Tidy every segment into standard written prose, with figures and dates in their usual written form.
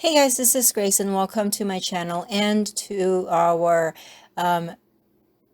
Hey guys, this is Grace and welcome to my channel and to our um,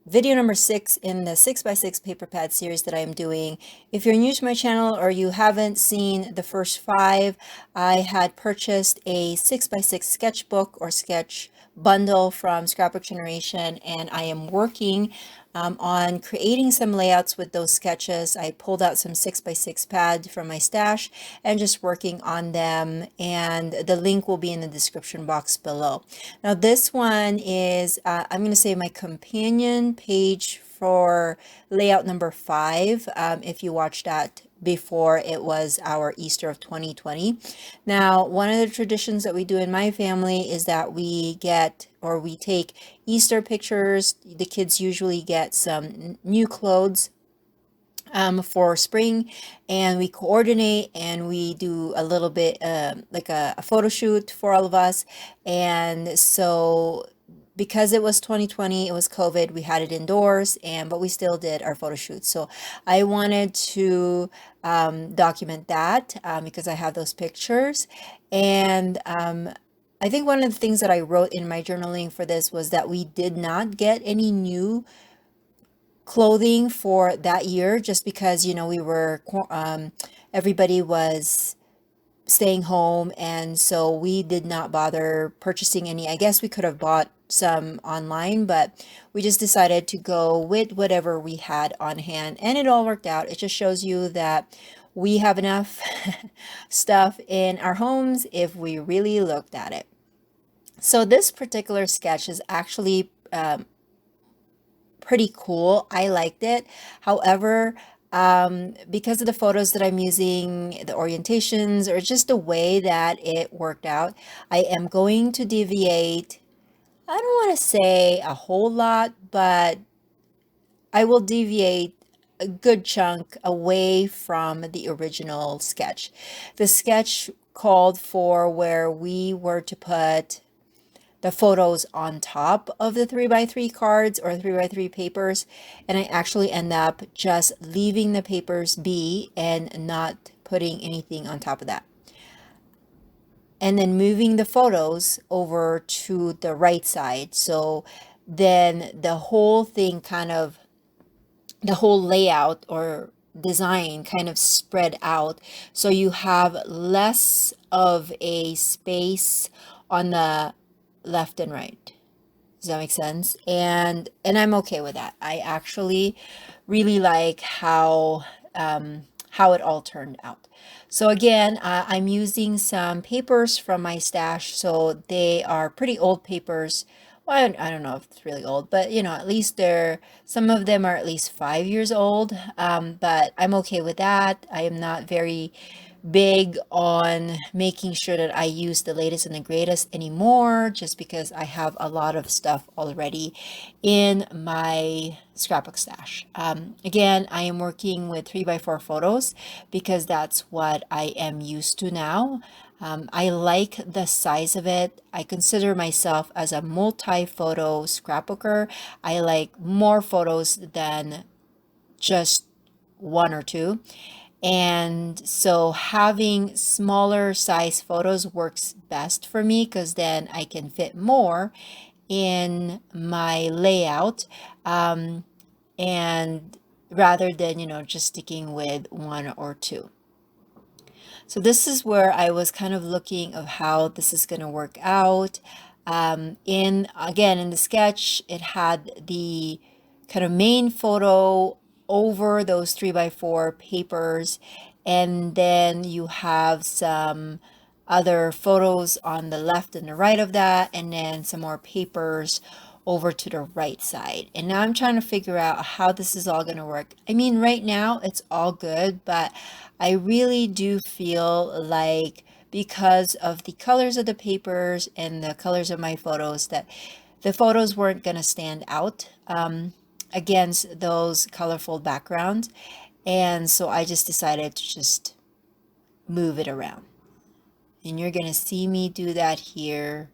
video number 6 in the 6x6 paper pad series that I am doing. If you're new to my channel or you haven't seen the first 5, I had purchased a 6x6 sketchbook or sketch bundle from Scrapbook Generation, and I am working on creating some layouts with those sketches. I pulled out some 6x6 pad from my stash and just working on them, and the link will be in the description box below. Now this one is, I'm going to say, my companion page for layout number 5. If you watched that before, it was our Easter of 2020. Now, one of the traditions that we do in my family is that we take Easter pictures. The kids usually get some new clothes for spring, and we coordinate and we do a little bit like a photo shoot for all of us. And so because it was 2020, it was COVID, we had it indoors, but we still did our photo shoot. So I wanted to document that because I have those pictures. And I think one of the things that I wrote in my journaling for this was that we did not get any new clothing for that year, just because we were everybody was staying home, and so we did not bother purchasing any. I guess we could have bought some online, but we just decided to go with whatever we had on hand, and it all worked out. It just shows you that we have enough stuff in our homes if we really looked at it. So this particular sketch is actually pretty cool. I liked it. However, because of the photos that I'm using, the orientations, or just the way that it worked out, I am going to deviate. I don't want to say a whole lot, but I will deviate a good chunk away from the original sketch. The sketch called for where we were to put the photos on top of the 3x3 cards or 3x3 papers, and I actually end up just leaving the papers be and not putting anything on top of that, and then moving the photos over to the right side. So then the whole thing kind of, the whole layout or design kind of spread out, so you have less of a space on the left and right. Does that make sense? And I'm okay with that. I actually really like how it all turned out. So again, I'm using some papers from my stash. So they are pretty old papers. Well, I don't know if it's really old, but at least some of them are at least 5 years old. But I'm okay with that. I am not very big on making sure that I use the latest and the greatest anymore, just because I have a lot of stuff already in my scrapbook stash. Again, I am working with 3x4 photos because that's what I am used to now. I like the size of it. I consider myself as a multi-photo scrapbooker. I like more photos than just one or two. And so having smaller size photos works best for me because then I can fit more in my layout, and rather than, just sticking with one or two. So this is where I was kind of looking of how this is going to work out. In the sketch, it had the kind of main photo over those 3x4 papers, and then you have some other photos on the left and the right of that, and then some more papers over to the right side. And now I'm trying to figure out how this is all going to work. I mean, right now it's all good, but I really do feel like, because of the colors of the papers and the colors of my photos, that the photos weren't going to stand out against those colorful backgrounds. And so I just decided to just move it around. And you're going to see me do that here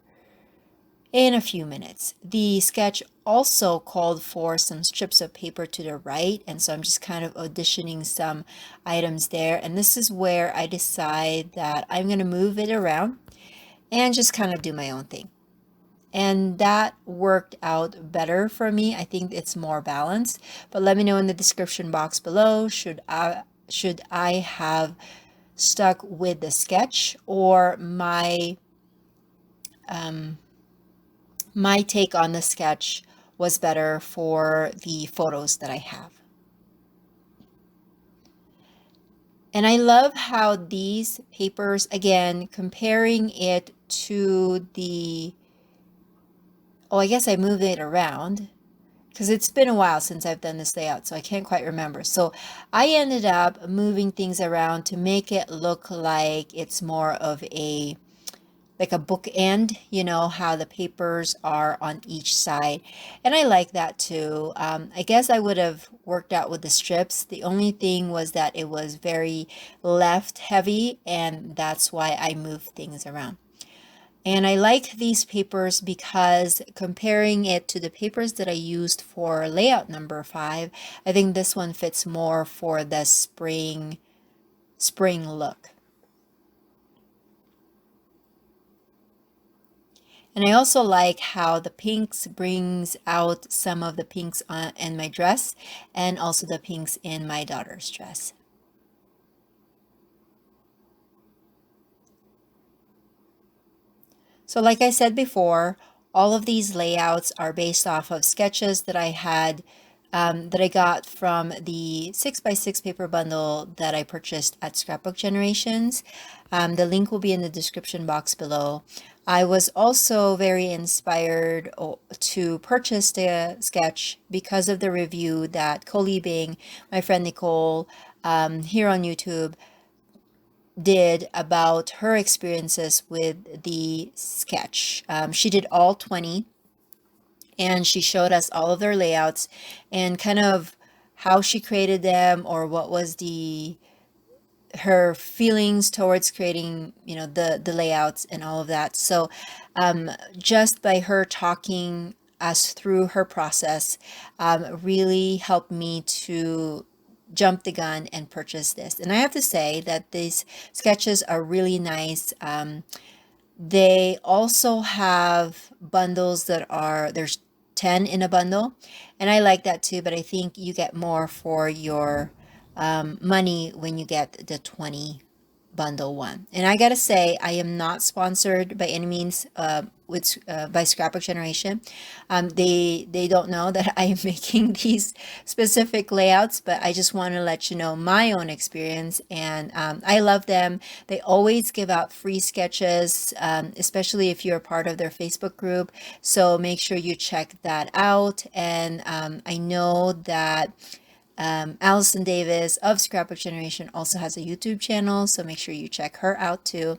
in a few minutes. The sketch also called for some strips of paper to the right, and so I'm just kind of auditioning some items there. And this is where I decide that I'm going to move it around and just kind of do my own thing. And that worked out better for me. I think it's more balanced. But let me know in the description box below, should I have stuck with the sketch, or my take on the sketch was better for the photos that I have. And I love how these papers, again, comparing it to the, oh, I guess I moved it around because it's been a while since I've done this layout, so I can't quite remember. So I ended up moving things around to make it look like it's more of a, like a bookend, you know, how the papers are on each side. And I like that too. I guess I would have worked out with the strips. The only thing was that it was very left heavy, and that's why I moved things around. And I like these papers because comparing it to the papers that I used for layout number 5, I think this one fits more for the spring look. And I also like how the pinks brings out some of the pinks in my dress, and also the pinks in my daughter's dress. So like I said before, all of these layouts are based off of sketches that I had, that I got from the 6x6 paper bundle that I purchased at Scrapbook Generations. The link will be in the description box below. I was also very inspired to purchase the sketch because of the review that Coley Bing, my friend Nicole, here on YouTube, did about her experiences with the sketch. She did all 20, and she showed us all of their layouts and kind of how she created them, or what was her feelings towards creating, you know, the layouts and all of that. So just by her talking us through her process, really helped me to jump the gun and purchase this. And I have to say that these sketches are really nice. They also have bundles that are, there's 10 in a bundle, and I like that too, but I think you get more for your money when you get the 20 bundle one. And I gotta say, I am not sponsored by any means by Scrapbook Generation. They don't know that I am making these specific layouts, but I just want to let you know my own experience, and I love them. They always give out free sketches, especially if you're a part of their Facebook group. So make sure you check that out. And I know that Allison Davis of Scrapbook Generation also has a YouTube channel, so make sure you check her out too.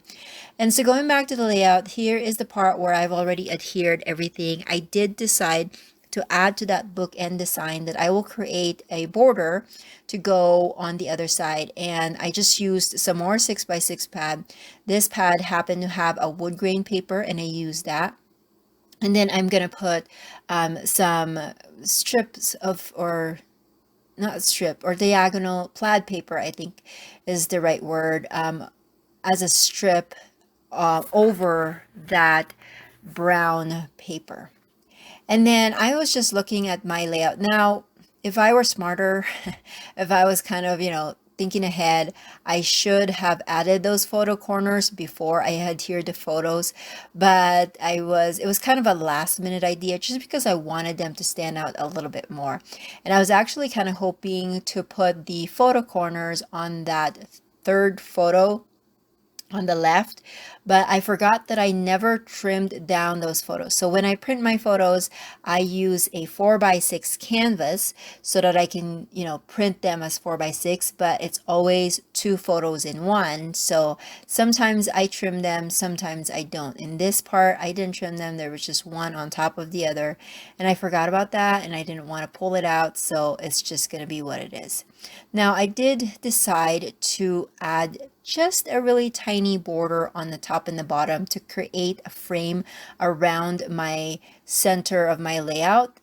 And so going back to the layout, here is the part where I've already adhered everything. I did decide to add to that bookend design that I will create a border to go on the other side, and I just used some more 6x6 pad. This pad happened to have a wood grain paper, and I used that. And then I'm gonna put some strips of, or not strip, or diagonal plaid paper, I think is the right word, as a strip over that brown paper. And then I was just looking at my layout. Now, if I were smarter, if I was kind of, you know, thinking ahead, I should have added those photo corners before I adhered the photos, but it was kind of a last minute idea just because I wanted them to stand out a little bit more. And I was actually kind of hoping to put the photo corners on that third photo on the left, but I forgot that I never trimmed down those photos. So when I print my photos, I use a 4x6 canvas so that I can, you know, print them as 4x6, but it's always 2 photos in one. So sometimes I trim them, sometimes I don't. In this part, I didn't trim them. There was just one on top of the other, and I forgot about that, and I didn't want to pull it out, so it's just going to be what it is. Now, I did decide to add just a really tiny border on the top and the bottom to create a frame around my center of my layout.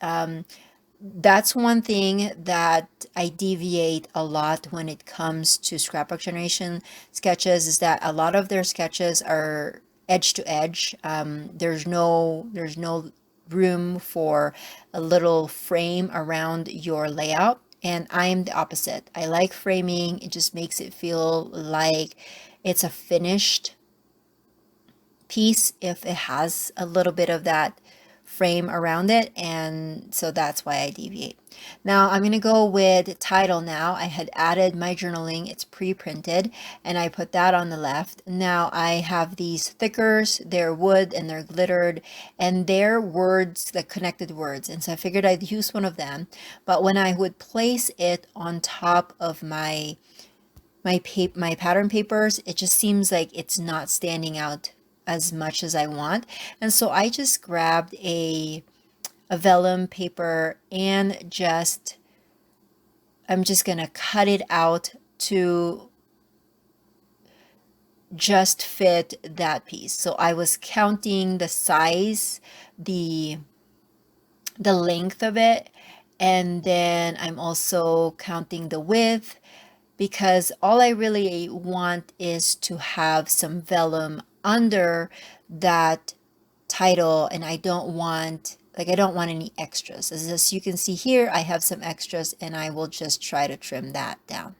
That's one thing that I deviate a lot when it comes to Scrapbook Generation sketches, is that a lot of their sketches are edge to edge. There's no room for a little frame around your layout. And I'm the opposite. I like framing. It just makes it feel like it's a finished piece if it has a little bit of that frame around it, and so that's why I deviate. Now I'm going to go with title. Now I had added my journaling, it's pre-printed, and I put that on the left. Now I have these thickers, they're wood and they're glittered, and they're words, the connected words, and so I figured I'd use one of them. But when I would place it on top of my pattern papers, it just seems like it's not standing out as much as I want. And so I just grabbed a vellum paper and I'm just gonna cut it out to just fit that piece. So I was counting the size, the length of it, and then I'm also counting the width, because all I really want is to have some vellum under that title, and I don't want any extras. As you can see here, I have some extras, and I will just try to trim that down.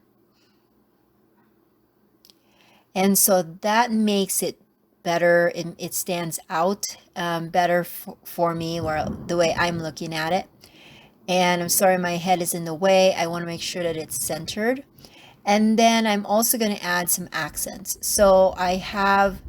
And so that makes it better, it stands out better for me, or the way I'm looking at it. And I'm sorry my head is in the way. I want to make sure that it's centered. And then I'm also going to add some accents. So I have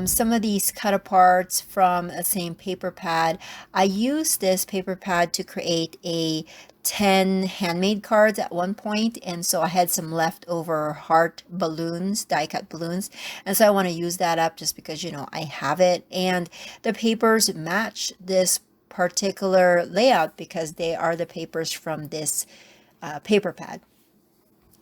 some of these cut aparts from the same paper pad. I used this paper pad to create a 10 handmade cards at one point, and so I had some leftover heart balloons, die cut balloons, and so I want to use that up just because, you know, I have it, and the papers match this particular layout because they are the papers from this paper pad.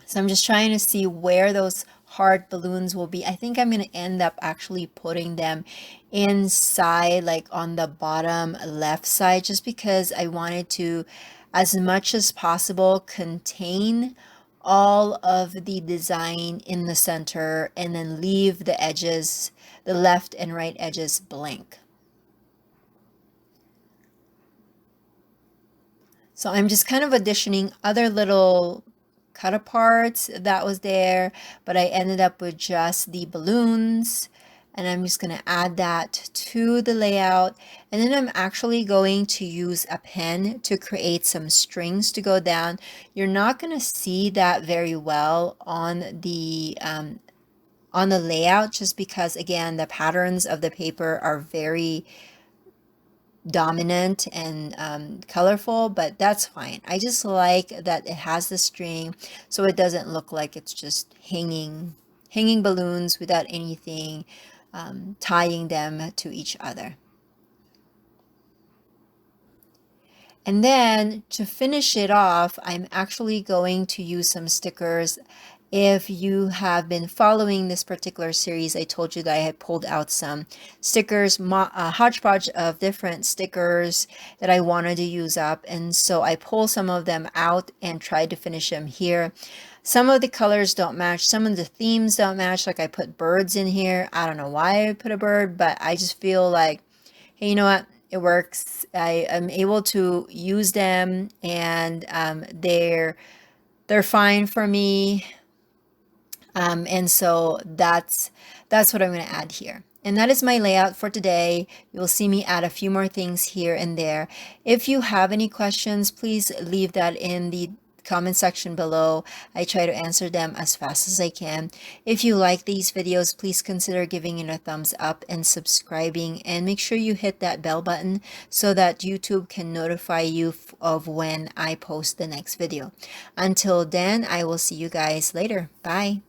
So I'm just trying to see where those heart balloons will be. I think I'm going to end up actually putting them inside, like on the bottom left side, just because I wanted to, as much as possible, contain all of the design in the center and then leave the edges, the left and right edges, blank. So I'm just kind of additioning other little cut aparts that was there, but I ended up with just the balloons, and I'm just going to add that to the layout. And then I'm actually going to use a pen to create some strings to go down. You're not going to see that very well on the layout, just because, again, the patterns of the paper are very dominant and colorful, but that's fine. I just like that it has the string, so it doesn't look like it's just hanging balloons without anything tying them to each other. And then to finish it off, I'm actually going to use some stickers. If you have been following this particular series, I told you that I had pulled out some stickers, a hodgepodge of different stickers that I wanted to use up. And so I pulled some of them out and tried to finish them here. Some of the colors don't match. Some of the themes don't match. Like I put birds in here. I don't know why I put a bird, but I just feel like, hey, you know what? It works. I am able to use them, and they're fine for me. And so that's what I'm going to add here. And that is my layout for today. You'll see me add a few more things here and there. If you have any questions, please leave that in the comment section below. I try to answer them as fast as I can. If you like these videos, please consider giving it a thumbs up and subscribing, and make sure you hit that bell button so that YouTube can notify you of when I post the next video. Until then, I will see you guys later. Bye.